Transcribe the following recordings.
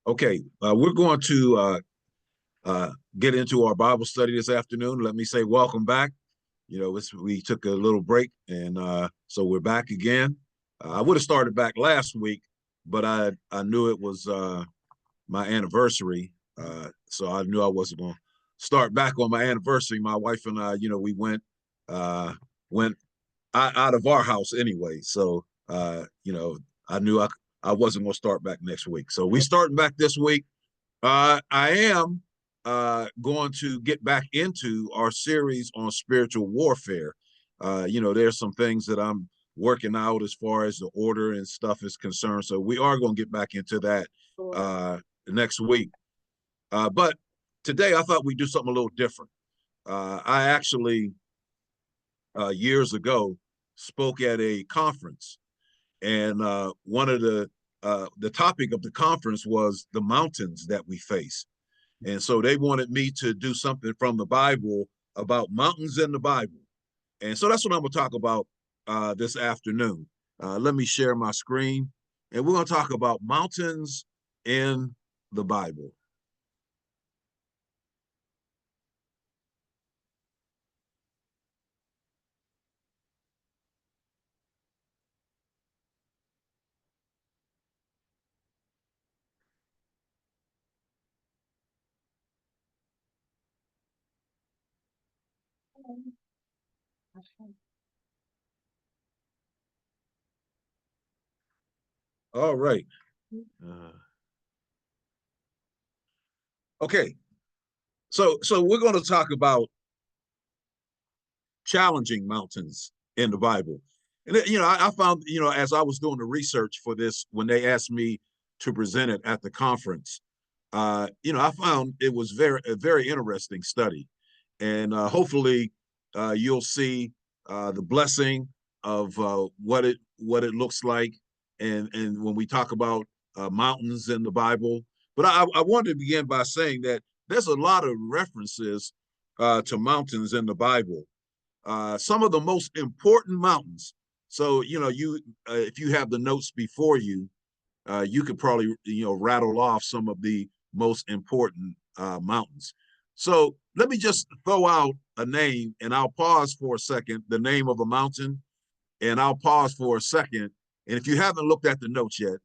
Okay, we're going to get into our Bible study this afternoon. Let me say welcome back. We took a little break, and so we're back again. I would have started back last week, but I knew it was my anniversary, so I knew I wasn't going to start back on my anniversary. My wife and I, we went out of our house anyway, so I knew I wasn't going to start back next week. So we starting back this week. I am going to get back into our series on spiritual warfare. There's some things that I'm working out as far as the order and stuff is concerned. So we are going to get back into that next week. But today I thought we'd do something a little different. I actually, years ago, spoke at a conference, and one of the topic of the conference was the mountains that we face. And so they wanted me to do something from the Bible about mountains in the Bible. And so that's what I'm going to talk about this afternoon. Let me share my screen, and we're going to talk about mountains in the Bible. All right. Okay. So we're going to talk about challenging mountains in the Bible. And I found, as I was doing the research for this, when they asked me to present it at the conference, I found it was a very interesting study, and hopefully you'll see the blessing of what it looks like, and when we talk about mountains in the Bible. But I wanted to begin by saying that there's a lot of references to mountains in the Bible. Some of the most important mountains. So if you have the notes before you, you could probably rattle off some of the most important mountains. So let me just throw out a name, and I'll pause for a second, the name of a mountain, and I'll pause for a second. And if you haven't looked at the notes yet,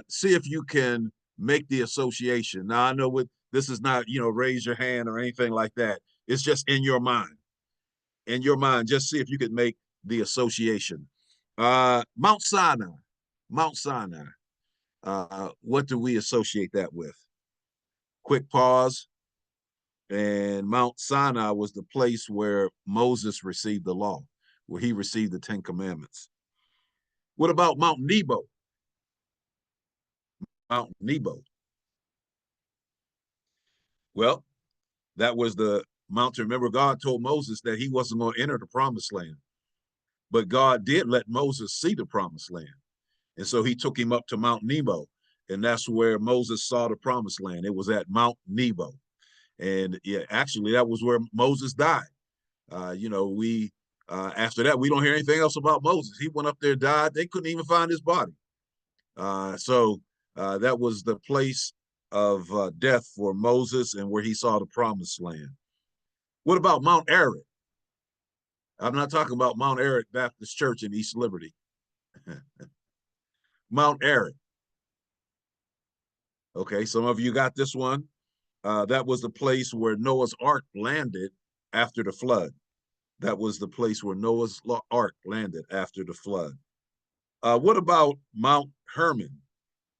see if you can make the association. Now, I know this is not, raise your hand or anything like that. It's just in your mind. In your mind, just see if you could make the association. Mount Sinai. Mount Sinai. What do we associate that with? Quick pause. And Mount Sinai was the place where Moses received the law, where he received the 10 Commandments. What about Mount Nebo? Mount Nebo. Well, that was the mountain. Remember, God told Moses that he wasn't going to enter the promised land, but God did let Moses see the promised land. And so he took him up to Mount Nebo, and that's where Moses saw the promised land. It was at Mount Nebo. And yeah, actually, that was where Moses died. We after that, we don't hear anything else about Moses. He went up there, died. They couldn't even find his body. So that was the place of death for Moses and where he saw the promised land. What about Mount Ararat? I'm not talking about Mount Ararat Baptist Church in East Liberty. Mount Ararat. Okay, some of you got this one. That was the place where Noah's Ark landed after the flood. That was the place where Noah's Ark landed after the flood. What about Mount Hermon?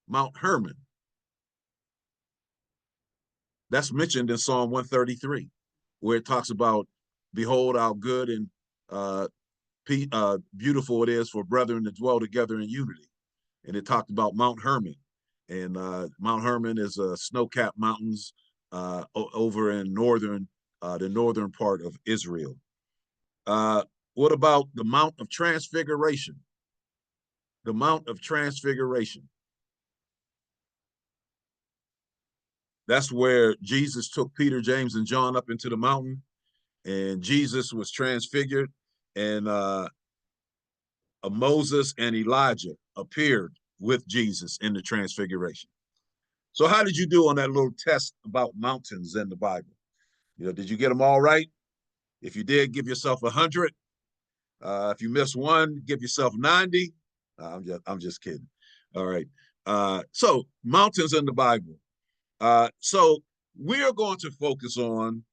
Mount Hermon. That's mentioned in Psalm 133, where it talks about, behold, how good and beautiful it is for brethren to dwell together in unity. And it talked about Mount Hermon. And Mount Hermon is snow-capped mountains over in the northern part of Israel. What about the Mount of Transfiguration? The Mount of Transfiguration. That's where Jesus took Peter, James, and John up into the mountain, and Jesus was transfigured, and Moses and Elijah appeared with Jesus in the transfiguration. So how did you do on that little test about mountains in the Bible? Did you get them all right? If you did, give yourself 100. If you miss one, give yourself 90. I'm just kidding. All right. So mountains in the Bible. So we are going to focus on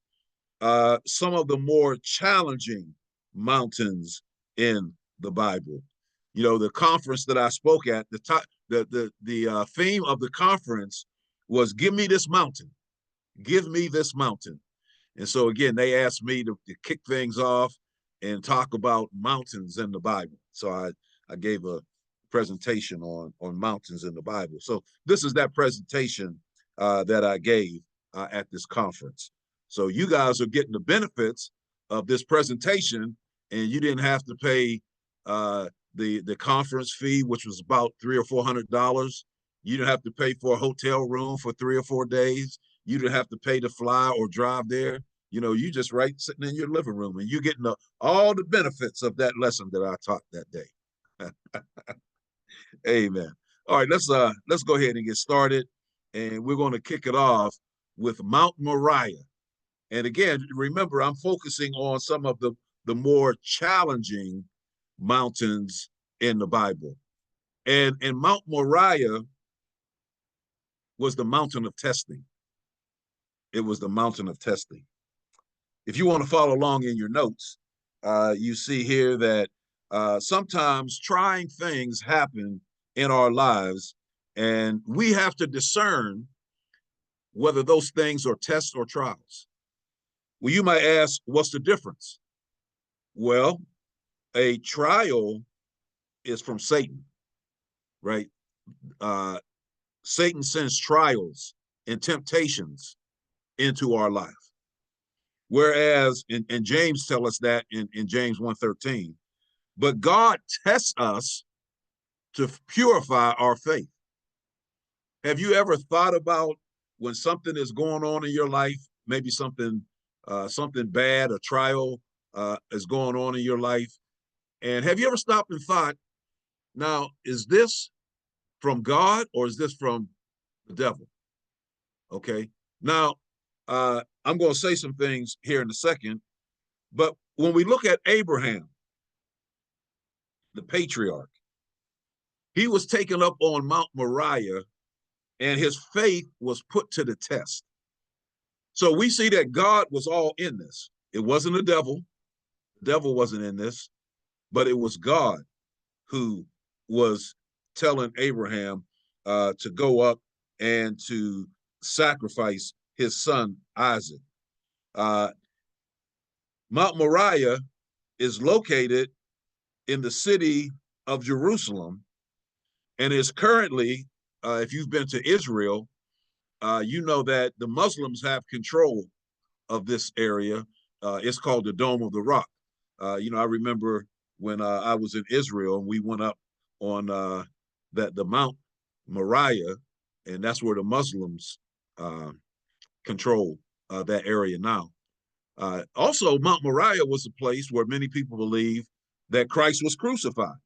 some of the more challenging mountains in the Bible. The conference that I spoke at, the theme of the conference was "Give me this mountain, give me this mountain." And so again, they asked me to kick things off and talk about mountains in the Bible. So I gave a presentation on mountains in the Bible. So this is that presentation that I gave at this conference. So you guys are getting the benefits of this presentation, and you didn't have to pay the conference fee, which was about $300 or $400. You didn't have to pay for a hotel room for 3 or 4 days. You didn't have to pay to fly or drive there. You just sitting in your living room, and you're getting all the benefits of that lesson that I taught that day. Amen. All right, let's go ahead and get started, and we're going to kick it off with Mount Moriah. And again, remember, I'm focusing on some of the more challenging mountains in the Bible. And Mount Moriah was the mountain of testing. It was the mountain of testing. If you want to follow along in your notes, you see here that sometimes trying things happen in our lives, and we have to discern whether those things are tests or trials. Well, you might ask, what's the difference? Well, a trial is from Satan, right? Satan sends trials and temptations into our life. Whereas, and James tells us that in James 1:13, but God tests us to purify our faith. Have you ever thought about when something is going on in your life, maybe something bad, a trial is going on in your life, and have you ever stopped and thought, now, is this from God or is this from the devil? Okay. Now, I'm going to say some things here in a second, but when we look at Abraham, the patriarch, he was taken up on Mount Moriah, and his faith was put to the test. So we see that God was all in this. It wasn't the devil. The devil wasn't in this, but it was God who was telling Abraham to go up and to sacrifice his son Isaac. Mount Moriah is located in the city of Jerusalem, and is currently, if you've been to Israel, you know that the Muslims have control of this area. It's called the Dome of the Rock. I remember when I was in Israel, and we went up on the Mount Moriah, and that's where the Muslims control that area now. Also, Mount Moriah was a place where many people believe that Christ was crucified.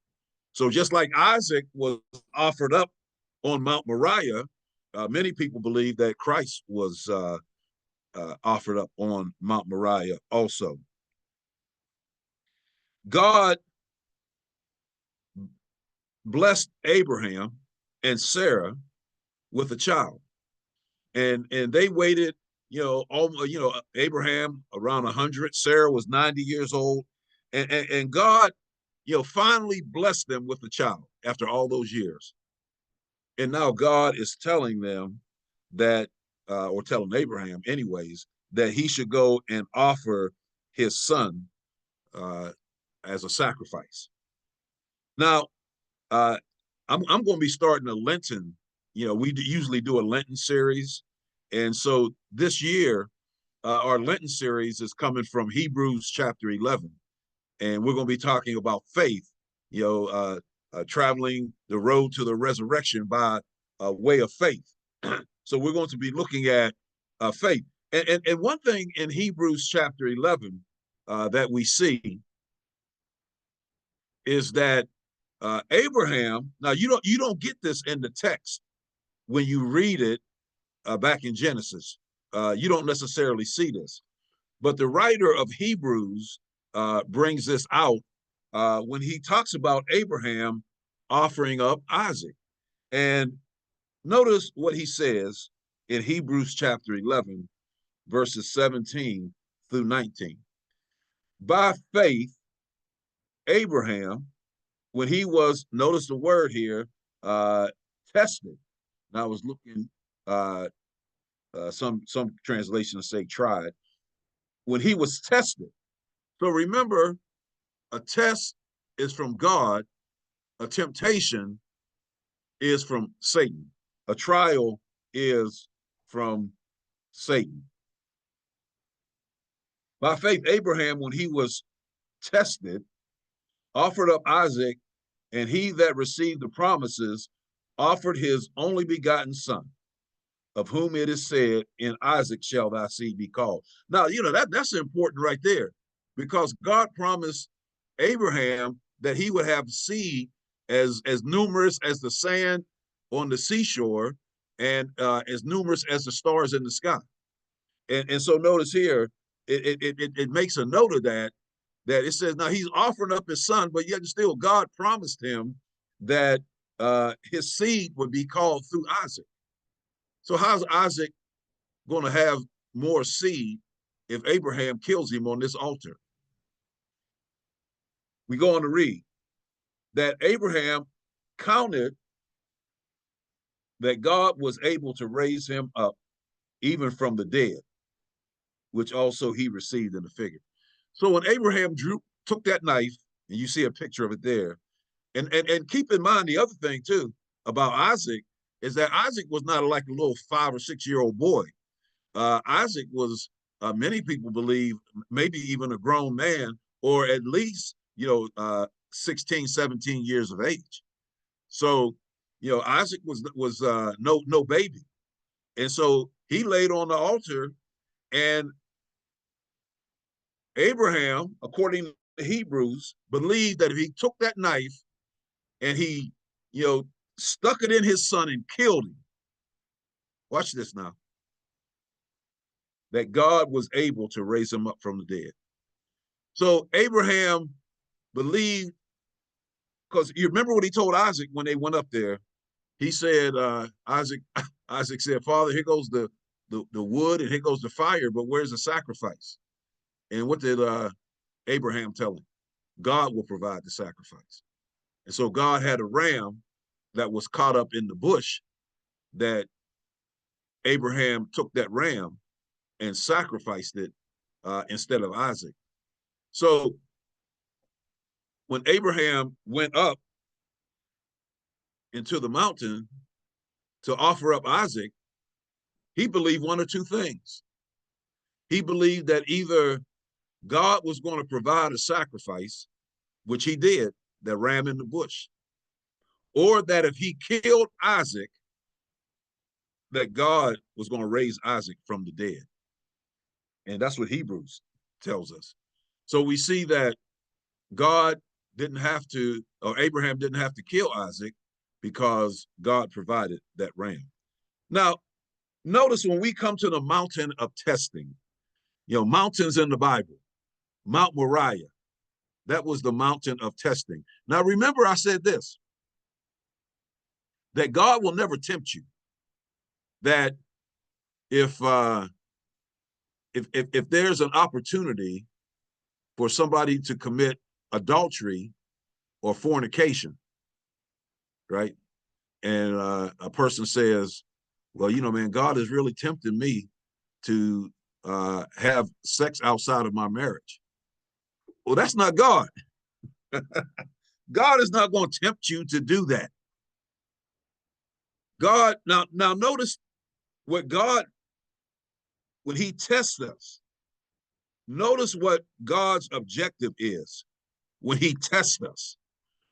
So just like Isaac was offered up on Mount Moriah, many people believe that Christ was offered up on Mount Moriah also. God blessed Abraham and Sarah with a child, and they waited. Abraham around 100, Sarah was 90 years old, and God, finally blessed them with a child after all those years. And now God is telling them that, or telling Abraham, anyways, that he should go and offer his son as a sacrifice. Now, I'm going to be starting a Lenten. We usually do a Lenten series, and so this year, our Lenten series is coming from Hebrews chapter 11, and we're going to be talking about faith. Traveling the road to the resurrection by way of faith. So we're going to be looking at faith. And one thing in Hebrews chapter 11 that we see is that Abraham, now you don't get this in the text when you read it back in Genesis. You don't necessarily see this, but the writer of Hebrews brings this out when he talks about Abraham offering up Isaac. And notice what he says in Hebrews chapter 11, verses 17 through 19. By faith, Abraham, when he was, notice the word here, tested. And I was looking, some translations say tried. When he was tested. So remember, a test is from God, a temptation is from Satan, a trial is from Satan. By faith, Abraham, when he was tested, offered up Isaac, and he that received the promises offered his only begotten son, of whom it is said, in Isaac shall thy seed be called. Now, that's important right there, because God promised Abraham that he would have seed as numerous as the sand on the seashore and as numerous as the stars in the sky. And so notice here, it makes a note of that it says, now he's offering up his son, but yet still God promised him that his seed would be called through Isaac. So how's Isaac going to have more seed if Abraham kills him on this altar? We go on to read that Abraham counted that God was able to raise him up even from the dead, which also he received in the figure. So when Abraham took that knife, and you see a picture of it there, and keep in mind the other thing too about Isaac is that Isaac was not like a little 5 or 6 year old boy. Isaac was, many people believe, maybe even a grown man, or at least 16, 17 years of age. So Isaac was no baby, and so he laid on the altar, and Abraham, according to Hebrews, believed that if he took that knife and he, stuck it in his son and killed him, watch this now, that God was able to raise him up from the dead. So Abraham believed, because you remember what he told Isaac when they went up there. He said, Isaac said, Father, here goes the wood and here goes the fire, but where's the sacrifice? And what did Abraham tell him? God will provide the sacrifice. And so God had a ram that was caught up in the bush, that Abraham took that ram and sacrificed it instead of Isaac. So when Abraham went up into the mountain to offer up Isaac, he believed one or two things. He believed that either God was going to provide a sacrifice, which he did, that ram in the bush, or that if he killed Isaac, that God was going to raise Isaac from the dead. And that's what Hebrews tells us. So we see that God didn't have to, or Abraham didn't have to kill Isaac, because God provided that ram. Now, notice when we come to the mountain of testing, mountains in the Bible, Mount Moriah, that was the mountain of testing. Now, remember I said this, that God will never tempt you. That if there's an opportunity for somebody to commit adultery or fornication, right? And a person says, well, man, God is really tempting me to have sex outside of my marriage. Well, that's not God. God is not going to tempt you to do that. God, now notice what God, when he tests us, notice what God's objective is when he tests us.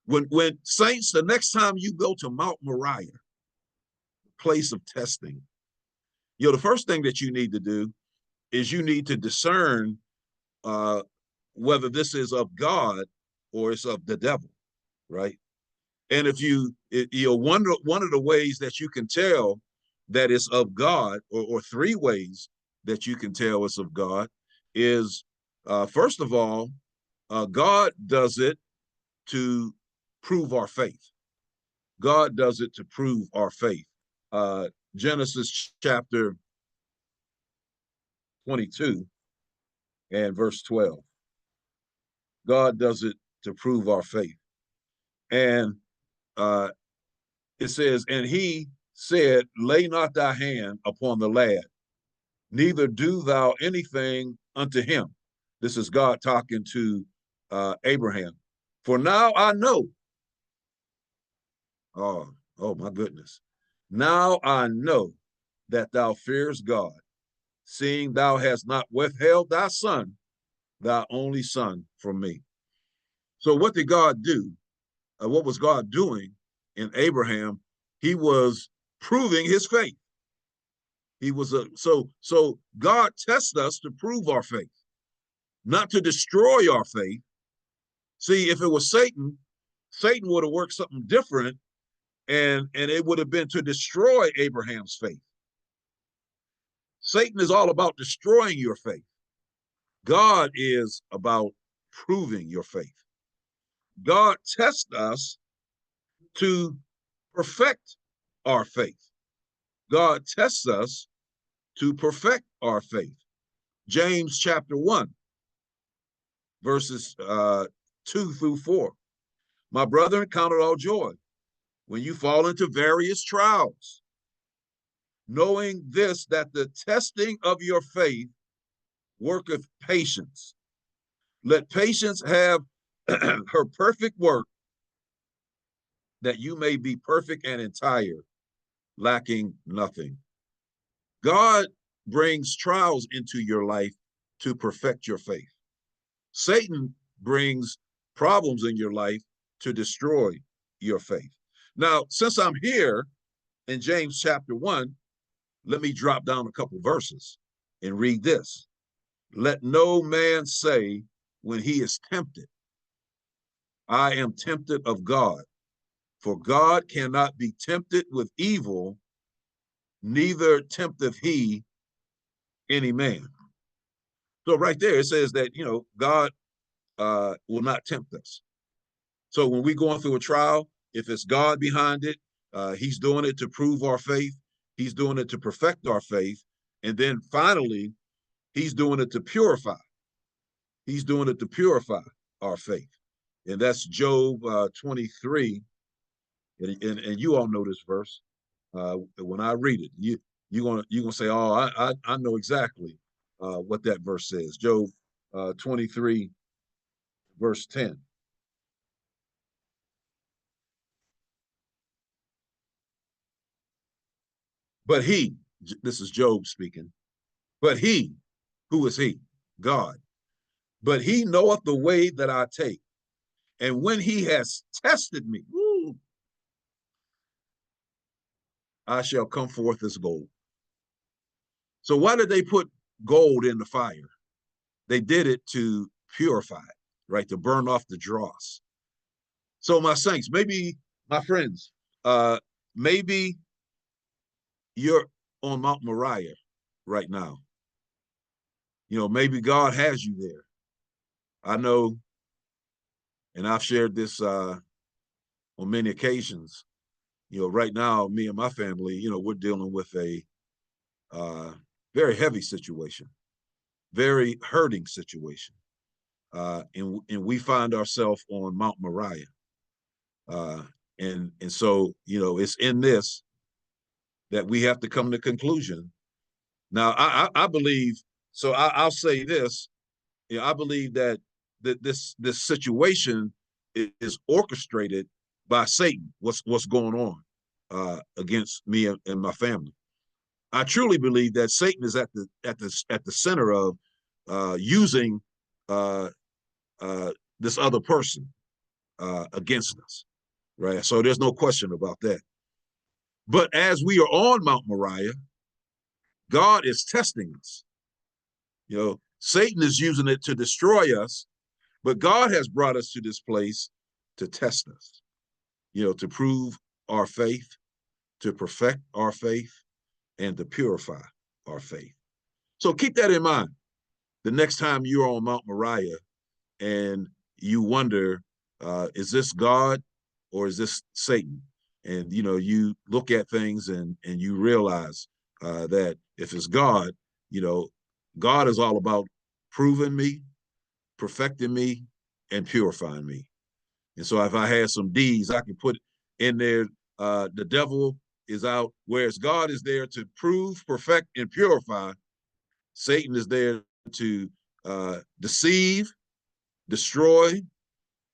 When saints, the next time you go to Mount Moriah, place of testing, the first thing that you need to do is you need to discern whether this is of God or it's of the devil, right? And if one of the ways that you can tell that it's of God, or three ways that you can tell it's of God, is first of all, God does it to prove our faith. God does it to prove our faith. Genesis chapter 22 and verse 12. God does it to prove our faith. And it says, and he said, lay not thy hand upon the lad, neither do thou anything unto him. This is God talking to Abraham. For now I know. Oh my goodness. Now I know that thou fearest God, seeing thou hast not withheld thy son, thy only son, from me. So what did God do? What was God doing in Abraham? He was proving his faith. He was so God tests us to prove our faith, not to destroy our faith. See, if it was Satan, Satan would have worked something different, and it would have been to destroy Abraham's faith. Satan is all about destroying your faith. God is about proving your faith. God tests us to perfect our faith. God tests us to perfect our faith. James chapter 1, verses 2 through 4. My brethren, count it all joy when you fall into various trials, knowing this, that the testing of your faith worketh patience. Let patience have her perfect work, that you may be perfect and entire, lacking nothing. God brings trials into your life to perfect your faith. Satan brings problems in your life to destroy your faith. Now, since I'm here in James chapter 1, let me drop down a couple verses and read this. Let no man say when he is tempted, I am tempted of God, for God cannot be tempted with evil, neither tempteth he any man. So right there, it says that, God will not tempt us. So when we're going through a trial, if it's God behind it, he's doing it to prove our faith. He's doing it to perfect our faith. And then finally, he's doing it to purify. He's doing it to purify our faith. And that's Job 23. And you all know this verse. When I read it, you're gonna say, oh, I know exactly what that verse says. Job 23, verse 10. But he, this is Job speaking, but he, who is he? God. But he knoweth the way that I take. And when he has tested me, I shall come forth as gold. So why did they put gold in the fire? They did it to purify it, right? To burn off the dross. So my saints, maybe my friends, maybe you're on Mount Moriah right now. Maybe God has you there. I know, and I've shared this on many occasions. Right now, me and my family, we're dealing with a very heavy situation, very hurting situation. And we find ourselves on Mount Moriah. And so, it's in this that we have to come to conclusion. Now, I believe, so I'll say this, I believe that this situation is orchestrated by Satan, what's going on against me and my family. I truly believe that Satan is at the center of using this other person against us, right? So there's no question about that. But as we are on Mount Moriah, God is testing us. Satan is using it to destroy us, but God has brought us to this place to test us, to prove our faith, to perfect our faith, and to purify our faith. So keep that in mind the next time you're on Mount Moriah and you wonder, is this God or is this Satan? And you look at things and you realize that if it's God, God is all about proving me, perfecting me, and purifying me. And so if I had some D's, I could put in there, the devil is out, whereas God is there to prove, perfect, and purify. Satan is there to deceive, destroy,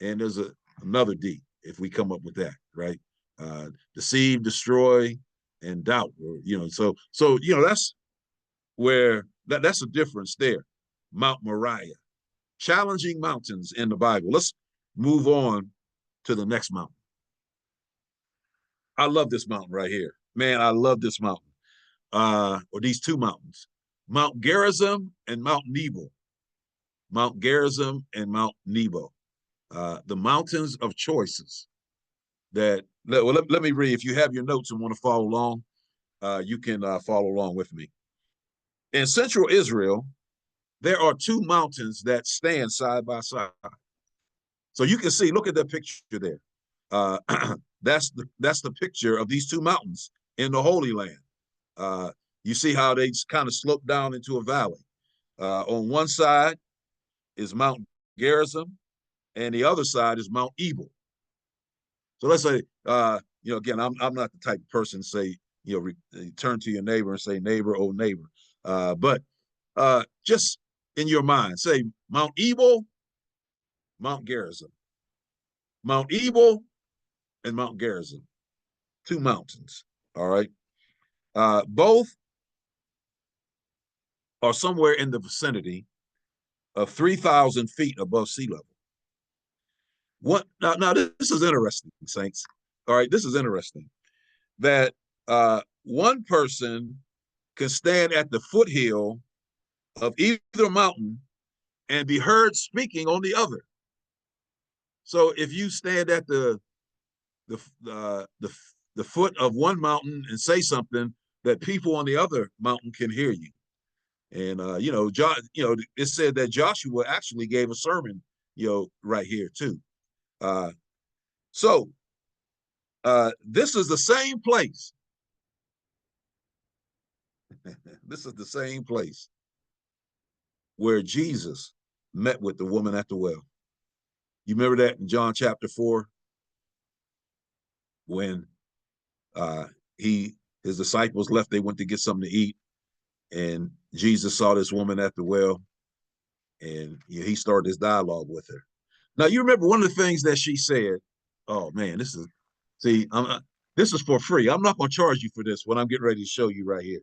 and there's another D if we come up with that, right? Deceive, destroy, and doubt. So that's where that's a difference there. Mount Moriah, challenging mountains in the Bible. Let's move on to the next mountain. I love this mountain right here, man. I love this mountain, or these two mountains, Mount Gerizim and Mount Nebo. Mount Gerizim and Mount Nebo, the mountains of choices. Let me read. If you have your notes and want to follow along, you can follow along with me. In central Israel, there are two mountains that stand side by side. So you can see, look at that picture there. That's the picture of these two mountains in the Holy Land. You see how they kind of slope down into a valley. On one side is Mount Gerizim, and the other side is Mount Ebal. So let's say, again, I'm not the type of person to say, turn to your neighbor and say, neighbor, oh neighbor. But just in your mind, say Mount Ebal, Mount Gerizim. Mount Ebal and Mount Gerizim, two mountains, all right? Both are somewhere in the vicinity of 3,000 feet above sea level. Now this is interesting, saints. All right, this is interesting that one person can stand at the foothill of either mountain and be heard speaking on the other. So if you stand at the foot of one mountain and say something, that people on the other mountain can hear you. And it said that Joshua actually gave a sermon, right here too. So this is the same place. This is the same place where Jesus met with the woman at the well. You remember that in John chapter 4, when his disciples left, they went to get something to eat, and Jesus saw this woman at the well, and he started this dialogue with her. Now, you remember one of the things that she said, oh man, this is for free. I'm not going to charge you for this, what I'm getting ready to show you right here.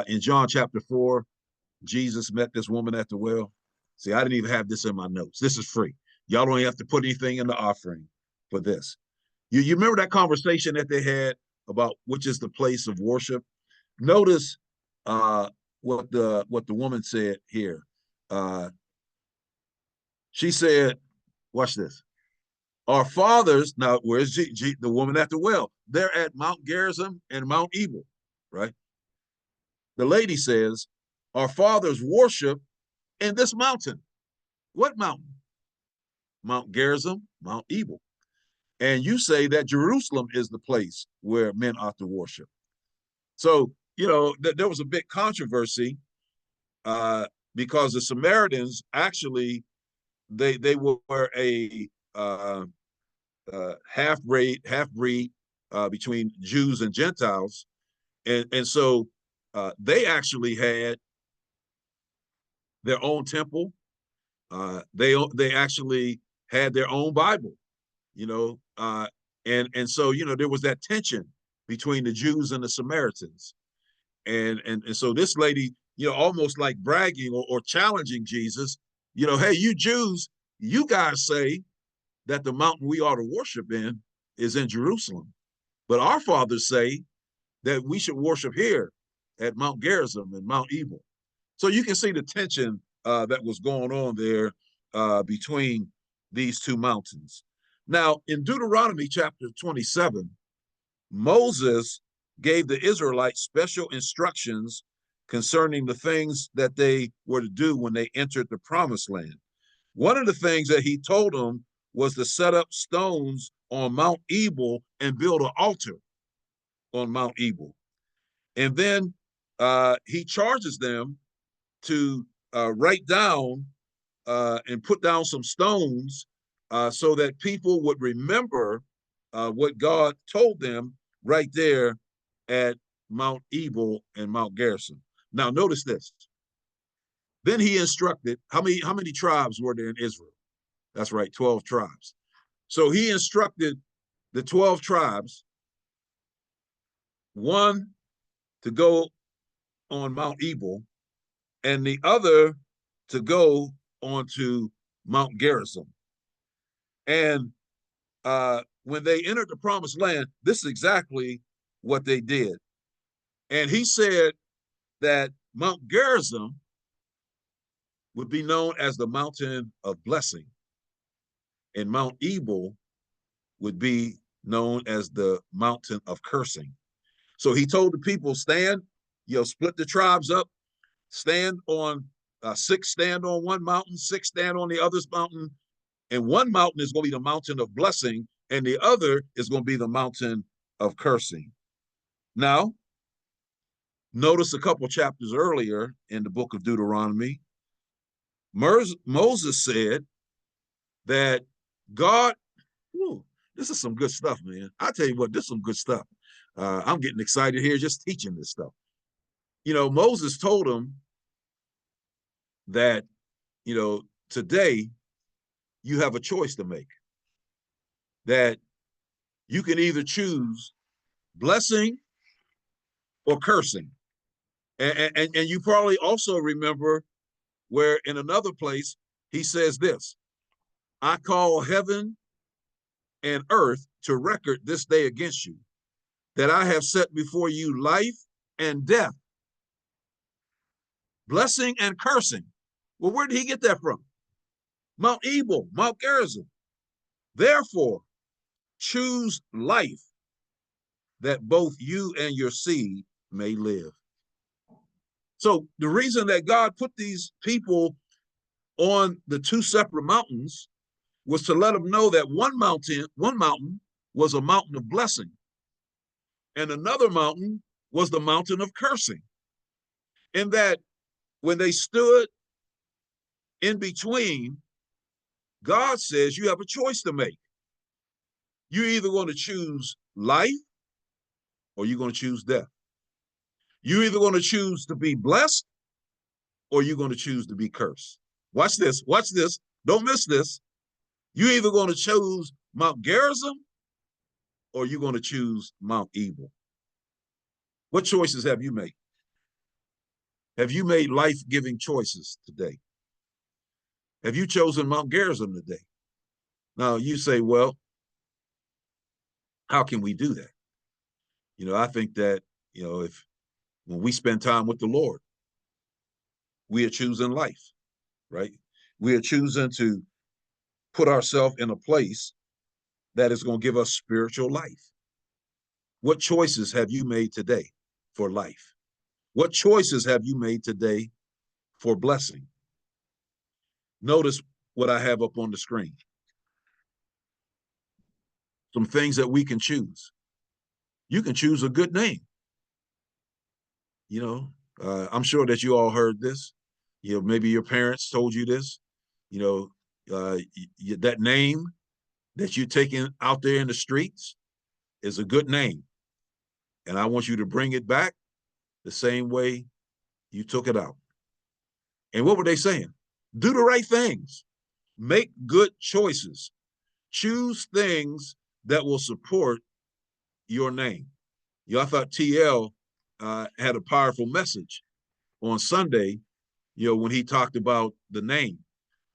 In John chapter 4, Jesus met this woman at the well. See, I didn't even have this in my notes. This is free. Y'all don't have to put anything in the offering for this. You remember that conversation that they had about which is the place of worship? Notice what the woman said here. She said, watch this. Our fathers, now where's the woman at the well? They're at Mount Gerizim and Mount Ebal, right? The lady says, our fathers worship in this mountain. What mountain? Mount Gerizim, Mount Ebal. And you say that Jerusalem is the place where men ought to worship. So, there was a big controversy because the Samaritans actually, they were a half-breed between Jews and Gentiles. And so they actually had their own temple. They actually had their own Bible, and so there was that tension between the Jews and the Samaritans, and so this lady, almost like bragging or challenging Jesus, hey, you Jews, you guys say that the mountain we ought to worship in is in Jerusalem, but our fathers say that we should worship here at Mount Gerizim and Mount Ebal. So you can see the tension that was going on there between these two mountains. Now, in Deuteronomy chapter 27, Moses gave the Israelites special instructions concerning the things that they were to do when they entered the promised land. One of the things that he told them was to set up stones on Mount Ebal and build an altar on Mount Ebal. And then he charges them to write down and put down some stones so that people would remember what God told them right there at Mount Ebal and Mount Gerizim. Now, notice this. Then he instructed, how many tribes were there in Israel? That's right, 12 tribes. So he instructed the 12 tribes, one to go on Mount Ebal and the other to go onto Mount Gerizim. And when they entered the promised land, this is exactly what they did. And he said that Mount Gerizim would be known as the mountain of blessing, and Mount Ebal would be known as the mountain of cursing. So he told the people, stand, split the tribes up, stand on six stand on one mountain, six stand on the other mountain, and one mountain is going to be the mountain of blessing, and the other is going to be the mountain of cursing. Now, notice a couple chapters earlier in the book of Deuteronomy, Moses said that God, this is some good stuff, man. I tell you what, this is some good stuff. I'm getting excited here just teaching this stuff. Moses told him that, today you have a choice to make, that you can either choose blessing or cursing. And you probably also remember where in another place he says this, I call heaven and earth to record this day against you, that I have set before you life and death, blessing and cursing. Well, where did he get that from? Mount Ebal, Mount Gerizim. Therefore, choose life, that both you and your seed may live. So the reason that God put these people on the two separate mountains was to let them know that one mountain was a mountain of blessing, and another mountain was the mountain of cursing. And that when they stood in between, God says you have a choice to make. You're either going to choose life or you're going to choose death. You're either going to choose to be blessed or you're going to choose to be cursed. Watch this. Watch this. Don't miss this. You're either going to choose Mount Gerizim or you're going to choose Mount Ebal. What choices have you made? Have you made life-giving choices today? Have you chosen Mount Gerizim today? Now, you say, well, how can we do that? I think that, when we spend time with the Lord, we are choosing life, right? We are choosing to put ourselves in a place that is going to give us spiritual life. What choices have you made today for life? What choices have you made today for blessing? Notice what I have up on the screen. Some things that we can choose. You can choose a good name. I'm sure that you all heard this. Maybe your parents told you this. That name that you're taking out there in the streets is a good name. And I want you to bring it back the same way you took it out. And what were they saying? Do the right things. Make good choices. Choose things that will support your name. I thought TL had a powerful message on Sunday, when he talked about the name.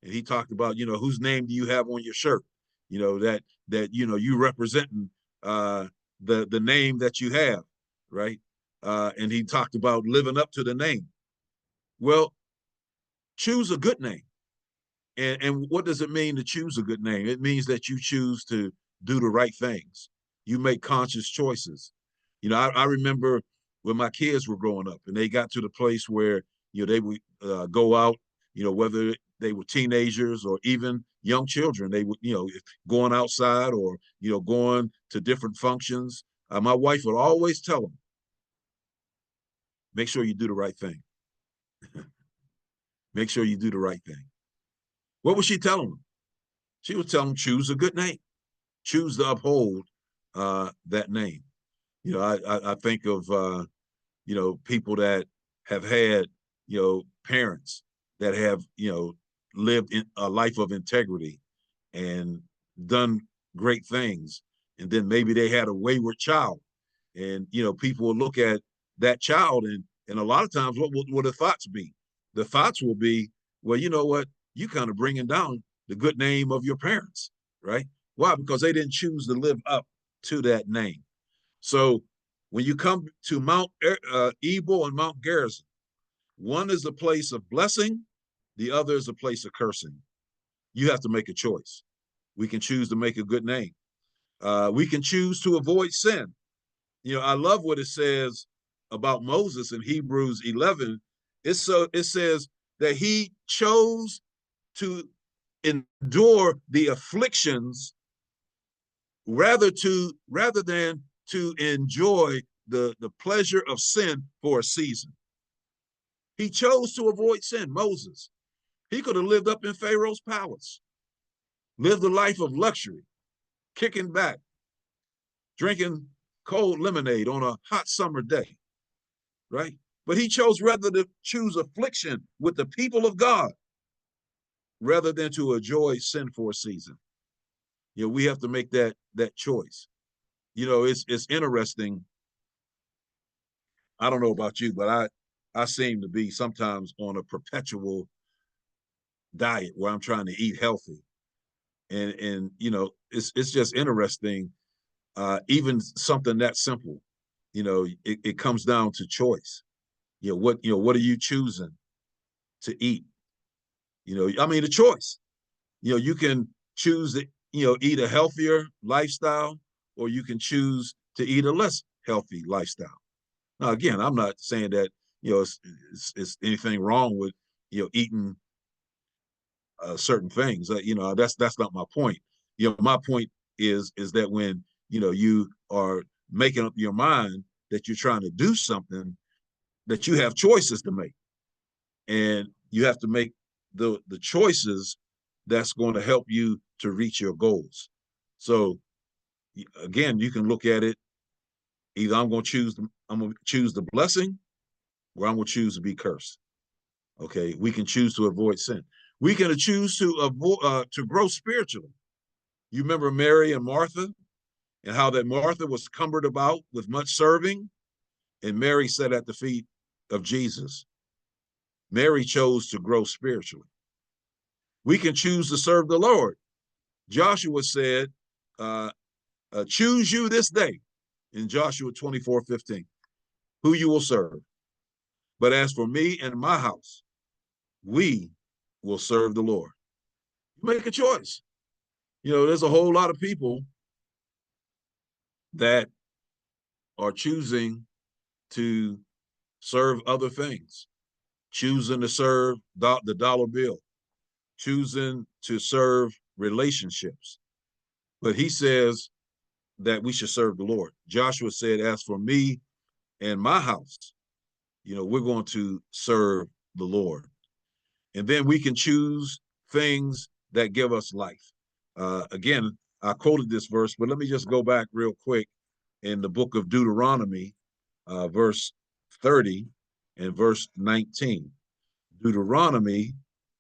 And he talked about, whose name do you have on your shirt? That you representing the name that you have, right? And he talked about living up to the name. Well, choose a good name. And what does it mean to choose a good name? It means that you choose to do the right things. You make conscious choices. I remember when my kids were growing up and they got to the place where, they would go out, whether they were teenagers or even young children, they would, going outside or, going to different functions. My wife would always tell them, make sure you do the right thing. Make sure you do the right thing. What was she telling them? She was telling them, choose a good name, choose to uphold that name. I think of people that have had parents that have lived in a life of integrity and done great things, and then maybe they had a wayward child, and people will look at that child, and a lot of times what will the thoughts be? The thoughts will be, well, you know what, you kind of bringing down the good name of your parents, right? Why? Because they didn't choose to live up to that name. So when you come to Mount Ebal and Mount Gerizim, one is a place of blessing, the other is a place of cursing. You have to make a choice. We can choose to make a good name. We can choose to avoid sin. I love what it says about Moses in Hebrews 11. It says that he chose to endure the afflictions rather than to enjoy the pleasure of sin for a season. He chose to avoid sin. Moses, he could have lived up in Pharaoh's palace, lived a life of luxury, kicking back, drinking cold lemonade on a hot summer day, right? But he chose rather to choose affliction with the people of God rather than to enjoy sin for a season. We have to make that choice. It's interesting. I don't know about you, but I seem to be sometimes on a perpetual diet where I'm trying to eat healthy. And it's just interesting. Even something that simple, it comes down to choice. What are you choosing to eat? The choice. You can choose to, eat a healthier lifestyle, or you can choose to eat a less healthy lifestyle. Now, again, I'm not saying that, it's anything wrong with, eating certain things. That's not my point. My point is that when, you are making up your mind that you're trying to do something, that you have choices to make. And you have to make the choices that's going to help you to reach your goals. So again, you can look at it either I'm going to choose the blessing, or I'm going to choose to be cursed. Okay, we can choose to avoid sin. We can choose to avoid to grow spiritually. You remember Mary and Martha, and how that Martha was cumbered about with much serving, and Mary sat at the feet of Jesus. Mary chose to grow spiritually. We can choose to serve the Lord. Joshua said, choose you this day, in Joshua 24:15, who you will serve. But as for me and my house, we will serve the Lord. You make a choice. There's a whole lot of people that are choosing to serve other things, choosing to serve the dollar bill, choosing to serve relationships. But he says that we should serve the Lord. Joshua said, as for me and my house, we're going to serve the Lord. And then we can choose things that give us life. Again, I quoted this verse, but let me just go back real quick in the book of Deuteronomy, verse 30 and verse 19. Deuteronomy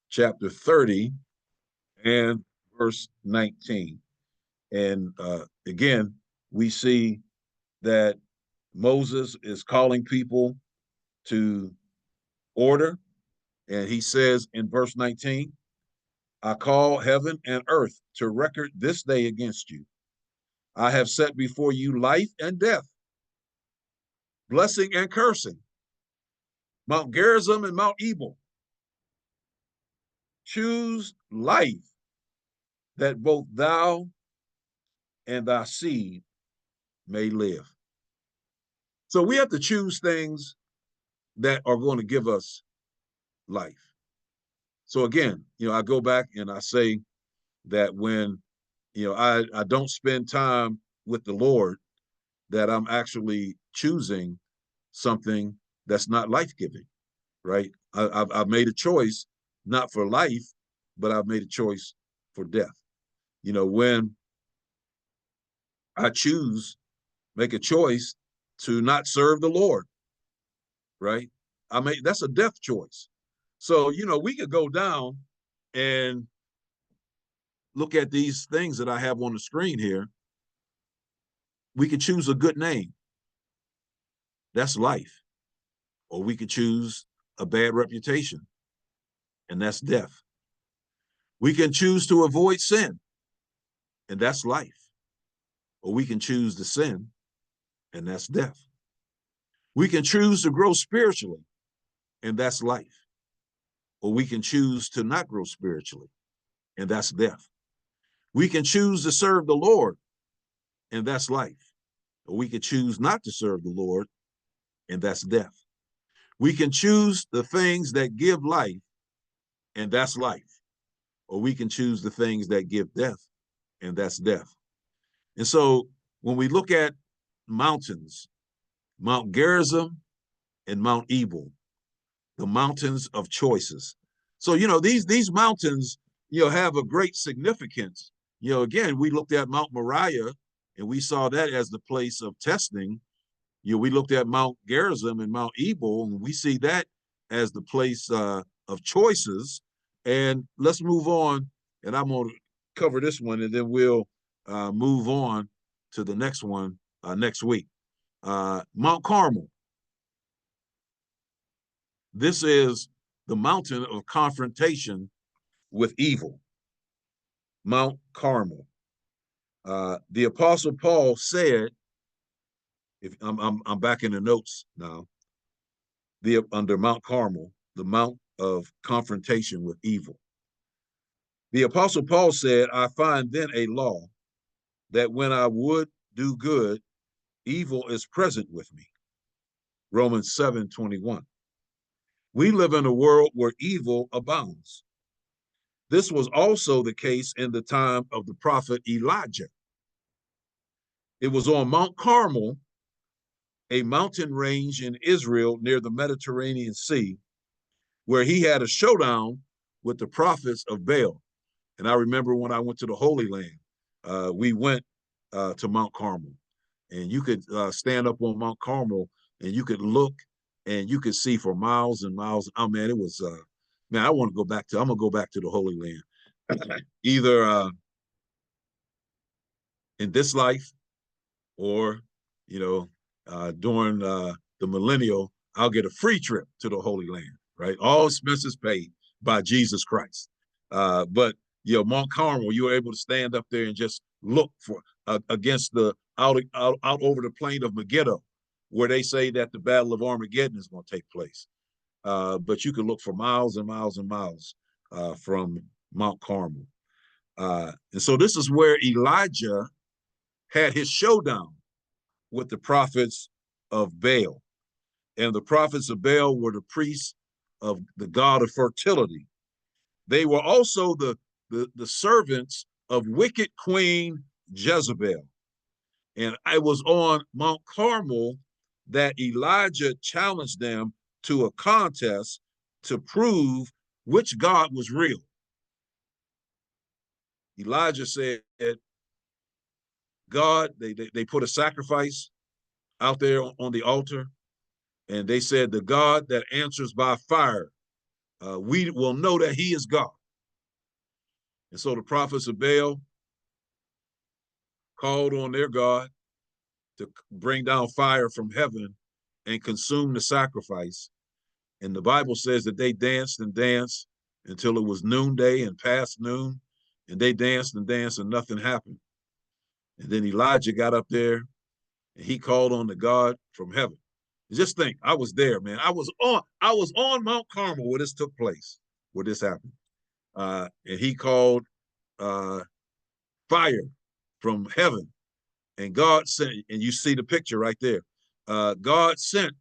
chapter 30 and verse 19. And again, we see that Moses is calling people to order. And he says in verse 19, I call heaven and earth to record this day against you. I have set before you life and death, blessing and cursing, Mount Gerizim and Mount Ebal. Choose life, that both thou and thy seed may live. So we have to choose things that are going to give us life. So again, I go back and I say that when, I don't spend time with the Lord, that I'm actually choosing something that's not life-giving, right? I've made a choice not for life, but I've made a choice for death. When I make a choice to not serve the Lord, right? That's a death choice. So, we could go down and look at these things that I have on the screen here. We could choose a good name. That's life. Or we could choose a bad reputation, and that's death. We can choose to avoid sin, and that's life. Or we can choose to sin, and that's death. We can choose to grow spiritually, and that's life. Or we can choose to not grow spiritually, and that's death. We can choose to serve the Lord, and that's life. Or we can choose not to serve the Lord, and that's death. We can choose the things that give life, and that's life. Or we can choose the things that give death, and that's death. And so when we look at mountains, Mount Gerizim and Mount Ebal, the mountains of choices. So, these mountains, have a great significance. Again, we looked at Mount Moriah and we saw that as the place of testing. We looked at Mount Gerizim and Mount Ebal, and we see that as the place of choices. And let's move on, and I'm going to cover this one, and then we'll move on to the next one next week. Mount Carmel. This is the mountain of confrontation with evil. Mount Carmel. The Apostle Paul said, if I'm back in the notes now, under Mount Carmel, the mount of confrontation with evil. The Apostle Paul said, I find then a law that when I would do good, evil is present with me. Romans 7:21. We live in a world where evil abounds. This was also the case in the time of the prophet Elijah. It was on Mount Carmel, a mountain range in Israel near the Mediterranean Sea, where he had a showdown with the prophets of Baal. And I remember when I went to the Holy Land, we went to Mount Carmel, and you could stand up on Mount Carmel and you could look and you could see for miles and miles. Oh man, it was man, I'm gonna go back to the Holy Land. Either in this life or, during the millennial, I'll get a free trip to the Holy Land, right? All expenses paid by Jesus Christ. But Mount Carmel, you were able to stand up there and just look for against the out over the plain of Megiddo, where they say that the Battle of Armageddon is going to take place. But you can look for miles and miles and miles from Mount Carmel. And so this is where Elijah had his showdown with the prophets of Baal. And the prophets of Baal were the priests of the god of fertility. They were also the servants of wicked Queen Jezebel. And it was on Mount Carmel that Elijah challenged them to a contest to prove which God was real. Elijah said, God, they put a sacrifice out there on the altar, and they said, the God that answers by fire, we will know that he is God. And so the prophets of Baal called on their God to bring down fire from heaven and consume the sacrifice. And the Bible says that they danced and danced until it was noonday and past noon, and they danced and danced and nothing happened. And then Elijah got up there and he called on the God from heaven. Just think, I was there, man. I was on Mount Carmel where this took place, where this happened. And he called fire from heaven, and God sent, and you see the picture right there. God sent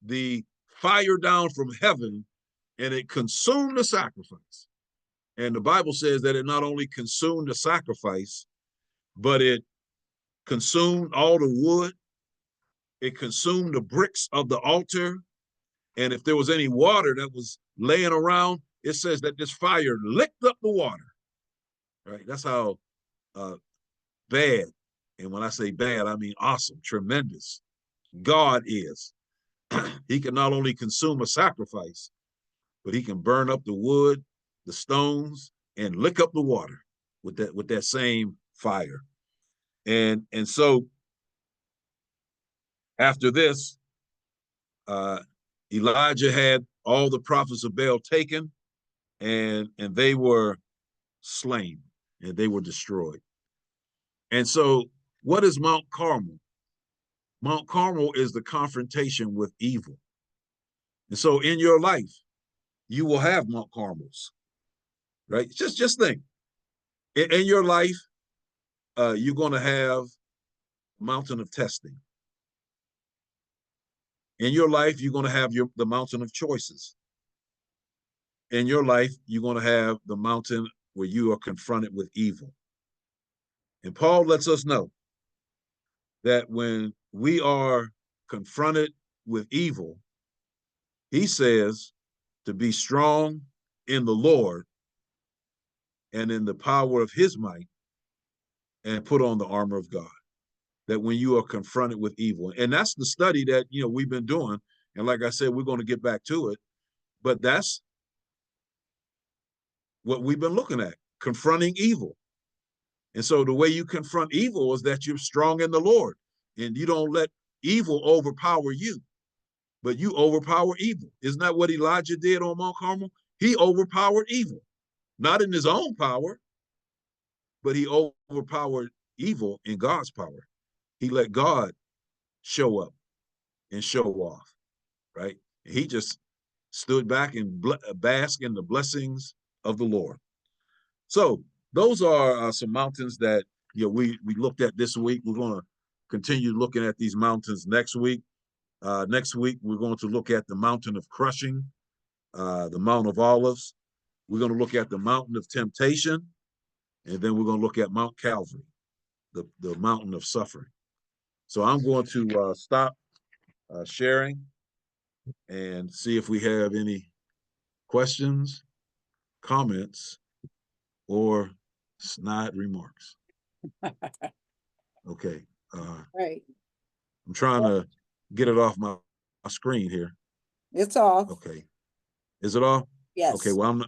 the fire down from heaven and it consumed the sacrifice. And the Bible says that it not only consumed the sacrifice, but it consumed all the wood. It consumed the bricks of the altar. And if there was any water that was laying around, it says that this fire licked up the water. Right? That's how bad. And when I say bad, I mean awesome, tremendous God is. He can not only consume a sacrifice, but he can burn up the wood, the stones, and lick up the water with that same fire. And so after this, Elijah had all the prophets of Baal taken, and they were slain and they were destroyed. And so what is Mount Carmel? Mount Carmel is the confrontation with evil. And so in your life, you will have Mount Carmels, right? Just think, in your life, you're going to have mountain of testing. In your life, you're going to have the mountain of choices. In your life, you're going to have the mountain where you are confronted with evil. And Paul lets us know that when we are confronted with evil, he says to be strong in the Lord and in the power of his might, and put on the armor of God. That when you are confronted with evil, and that's the study that we've been doing, and like I said, we're going to get back to it, but that's what we've been looking at, confronting evil. And so the way you confront evil is that you're strong in the Lord, and you don't let evil overpower you, but you overpower evil. Isn't that what Elijah did on Mount Carmel? He overpowered evil, not in his own power, but he overpowered evil in God's power. He let God show up and show off, right? He just stood back and bask in the blessings of the Lord. So those are some mountains that we looked at this week. We're going to continue looking at these mountains next week. Next week, we're going to look at the mountain of crushing, the Mount of Olives. We're going to look at the mountain of temptation, and then we're going to look at Mount Calvary, the mountain of suffering. So I'm going to stop sharing and see if we have any questions, comments, or snide remarks. Okay. Right. I'm trying to get it off my screen here. It's off. Okay. Is it off? Yes. Okay. Well,